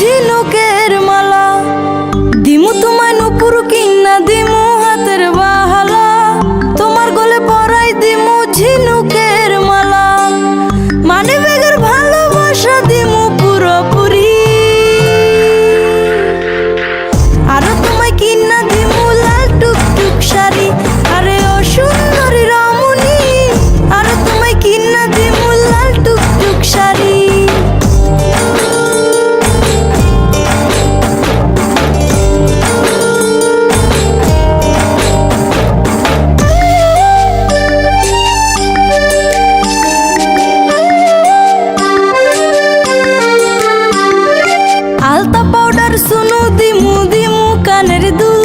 ঝিনুকের মালা, দিমু তোমায় নুপুর কিনা দিমু হাতের বাহালা, তোমার গলে পরাই দিমু ঝিনুকের মালা, মানে বেগের ভালোবাসা দিমু পুরোপুরি। আরো তোমায় কিনা দিমু লাল টুকটুক শাড়ি, আরে ও সুন্দরী রমণী, আরো তোমায় কিনা দিমু লাল টুকটুক শাড়ি। আলতা পাউডার সুনু দিমু দিমু কানের দুল,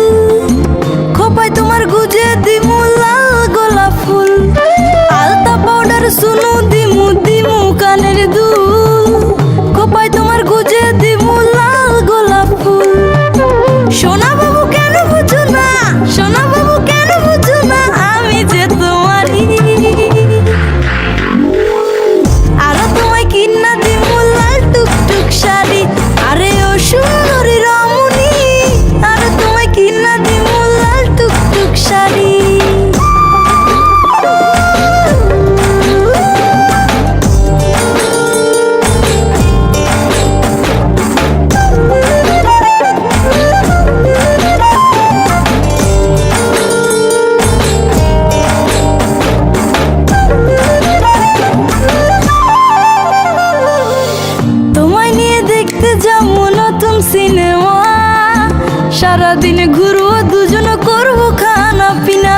খোপায় তোমার গুজে দিমু লাল গোলাপ ফুল। আলতা পাউডার সুনু দিমু দিমু কানের দুল, খোপায় তোমার গুজে দিমু লাল গোলাপ ফুল। সোনা বাবু কেন বুঝো না, সোনা বাবু কেন বুঝো না, আমি যে তোমারই। আরো তোমায় কিনা দিমু লাল টুকটুক শাড়ি, আরে ও সুন্দরী রমণী, আরে তোমায় কিনা দিমু লাল টুকটুক শাড়ি। তোমায় নিয়ে দেখতে যাবো নতুন সিনেমা, সারাদিন ঘুরবো দুজন করবো খানা পিনা।